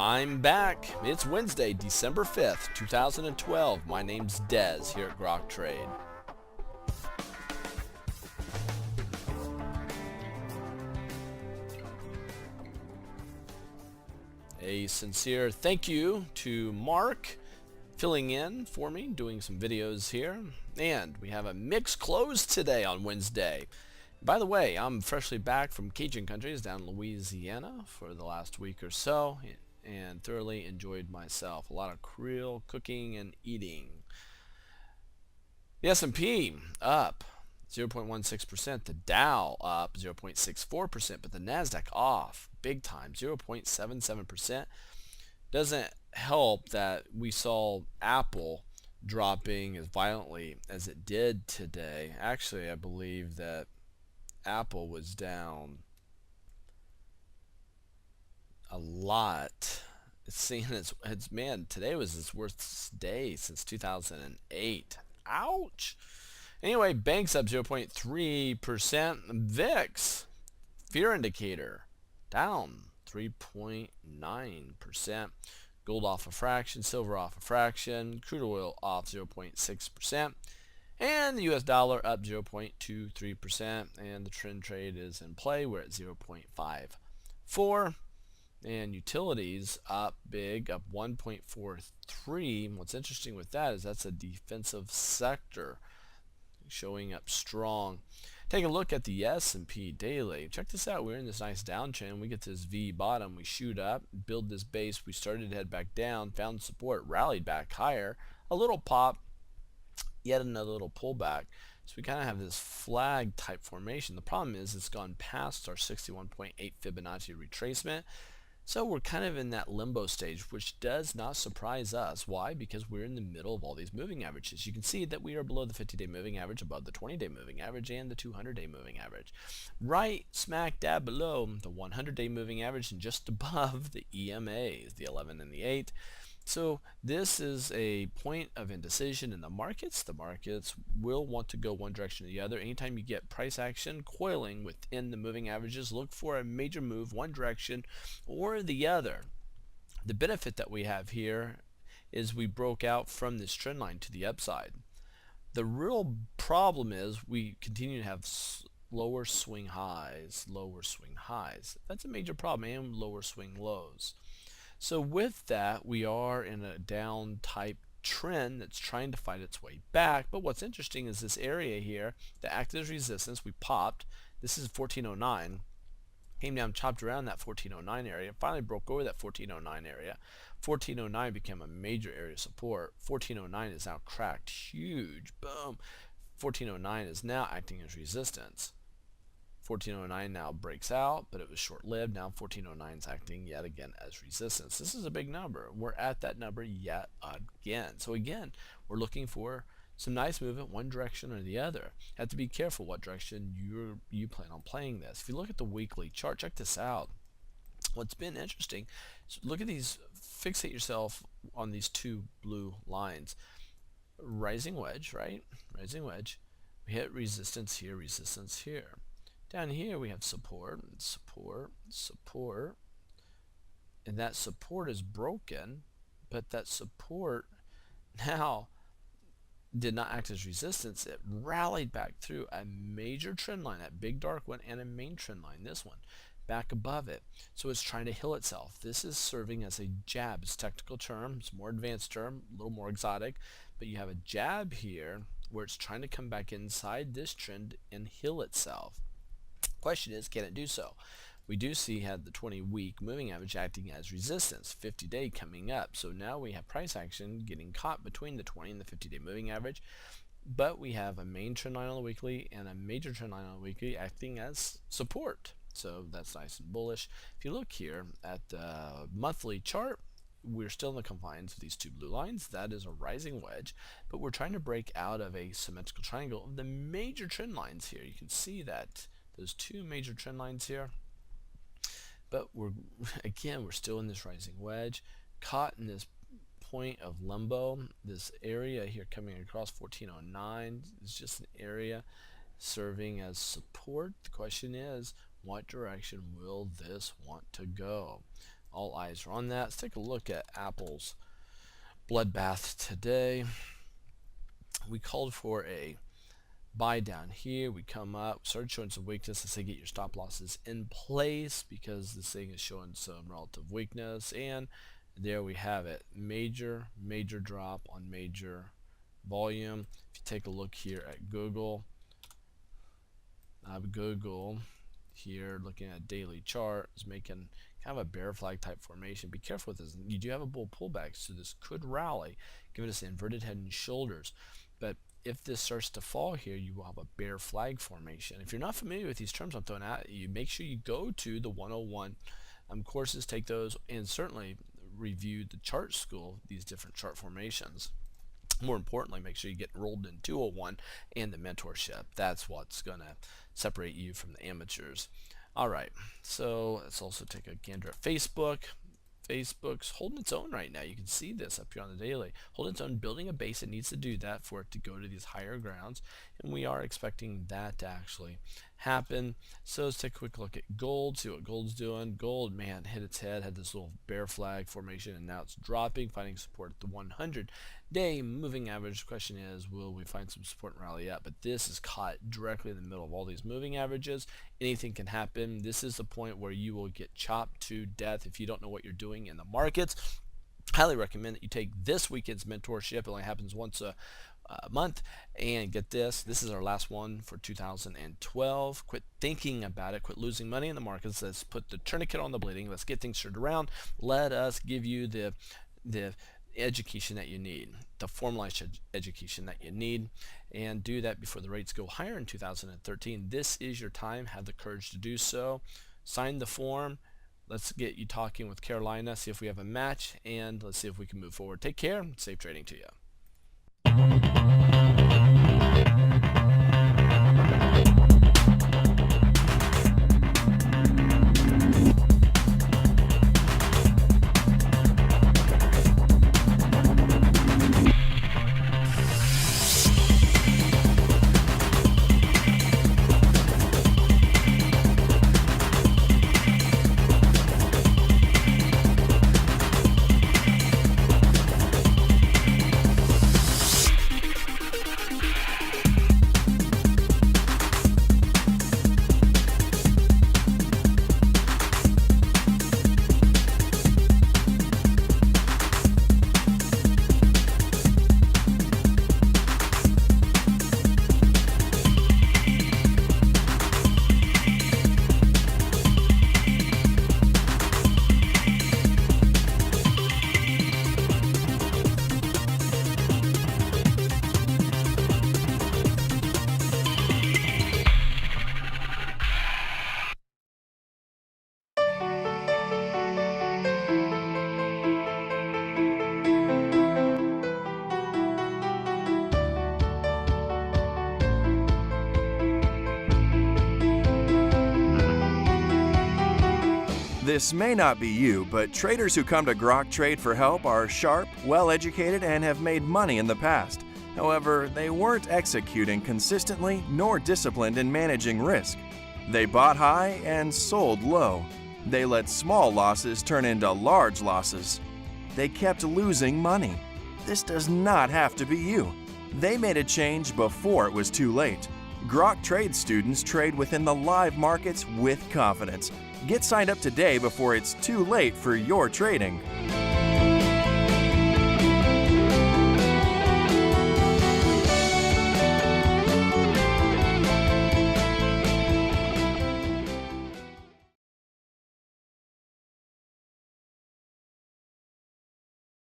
I'm back. It's Wednesday, December 5th, 2012. My name's Dez here at Grok Trade. A sincere thank you to Mark filling in for me, doing some videos here. And we have a mixed close today on Wednesday. By the way, I'm freshly back from Cajun countries down in Louisiana for the last week or so and thoroughly enjoyed myself. A lot of Creole cooking and eating. The S&P up 0.16%, the Dow up 0.64%, but the Nasdaq off big time, 0.77%. Doesn't help that we saw Apple dropping as violently as it did today. Actually, I believe that Apple was down a lot. It's seen as man, today was its worst day since 2008. Ouch. Anyway, banks up 0.3%. VIX fear indicator down 3.9%. Gold off a fraction, silver off a fraction, crude oil off 0.6%. And the US dollar up 0.23%, and the trend trade is in play. We're at 0.54. And utilities up big, up 1.43. What's interesting with that is that's a defensive sector showing up strong. Take a look at the S&P daily. Check this out. We're in this nice downtrend. We get to this V bottom. We shoot up, build this base. We started to head back down, found support, rallied back higher. A little pop, yet another little pullback. So we kind of have this flag type formation. The problem is it's gone past our 61.8 Fibonacci retracement. So we're kind of in that limbo stage, which does not surprise us. Why? Because we're in the middle of all these moving averages. You can see that we are below the 50-day moving average, above the 20-day moving average, and the 200-day moving average. Right smack dab below the 100-day moving average and just above the EMAs, the 11 and the 8. So this is a point of indecision in the markets. The markets will want to go one direction or the other. Anytime you get price action coiling within the moving averages, look for a major move one direction or the other. The benefit that we have here is we broke out from this trend line to the upside. The real problem is we continue to have lower swing highs, lower swing highs. That's a major problem, and lower swing lows. So with that, we are in a down type trend that's trying to fight its way back. But what's interesting is this area here that acted as resistance. We popped. This is 1409. Came down, chopped around that 1409 area, finally broke over that 1409 area. 1409 became a major area of support. 1409 is now cracked. Huge. Boom. 1409 is now acting as resistance. 1409 now breaks out, but it was short-lived. Now 1409 is acting yet again as resistance. This is a big number. We're at that number yet again. So again, we're looking for some nice movement one direction or the other. Have to be careful what direction you plan on playing this. If you look at the weekly chart, check this out. What's been interesting is look at these, fixate yourself on these two blue lines. Rising wedge, right? Rising wedge. We hit resistance here, resistance here. Down here we have support, support, support, and that support is broken, but that support now did not act as resistance. It rallied back through a major trend line, that big dark one, and a main trend line, this one, back above it. So it's trying to heal itself. This is serving as a jab. It's a technical term, it's a more advanced term, a little more exotic, but you have a jab here where it's trying to come back inside this trend and heal itself. Question is, can it do so? We do see had the 20-week moving average acting as resistance, 50-day coming up. So now we have price action getting caught between the 20 and the 50-day moving average, but we have a main trend line on the weekly and a major trend line on the weekly acting as support. So that's nice and bullish. If you look here at the monthly chart, we're still in the confines of these two blue lines. That is a rising wedge, but we're trying to break out of a symmetrical triangle of the major trend lines here. You can see that those two major trend lines here, but we're still in this rising wedge, caught in this point of limbo. This area here coming across 1409 is just an area serving as support. The question is, what direction will this want to go? All eyes are on that. Let's take a look at Apple's bloodbath today. We called for a buy down here. We come up, started showing some weakness. Let's say get your stop losses in place because this thing is showing some relative weakness. And there we have it. Major drop on major volume. If you take a look here at Google, here looking at a daily chart is making kind of a bear flag type formation. Be careful with this. You do have a bull pullback, so this could rally, giving us an inverted head and shoulders. But if this starts to fall here, you will have a bear flag formation. If you're not familiar with these terms I'm throwing at you, make sure you go to the 101 courses, take those, and certainly review the chart school, these different chart formations. More importantly, make sure you get enrolled in 201 and the mentorship. That's what's going to separate you from the amateurs. All right, so let's also take a gander at Facebook. Facebook's holding its own right now. You can see this up here on the daily. Holding its own, building a base. It needs to do that for it to go to these higher grounds, and we are expecting that to actually happen. So let's take a quick look at gold, see what gold's doing. Gold, man, hit its head, had this little bear flag formation, and now it's dropping, finding support at the 100-day moving average. The question is, will we find some support and rally up? But this is caught directly in the middle of all these moving averages. Anything can happen. This is the point where you will get chopped to death if you don't know what you're doing in the markets. Highly recommend that you take this weekend's mentorship. It only happens once a month, and get this is our last one for 2012. Quit thinking about it, quit losing money in the markets. Let's put the tourniquet on the bleeding. Let's get things turned around. Let us give you the education that you need, the formalized education that you need, and do that before the rates go higher in 2013. This is your time. Have the courage to do so. Sign the form. Let's get you talking with Carolina, see if we have a match, and let's see if we can move forward. Take care. Safe trading to you. This may not be you, but traders who come to Grok Trade for help are sharp, well-educated, and have made money in the past. However, they weren't executing consistently nor disciplined in managing risk. They bought high and sold low. They let small losses turn into large losses. They kept losing money. This does not have to be you. They made a change before it was too late. Grok Trade students trade within the live markets with confidence. Get signed up today before it's too late for your trading.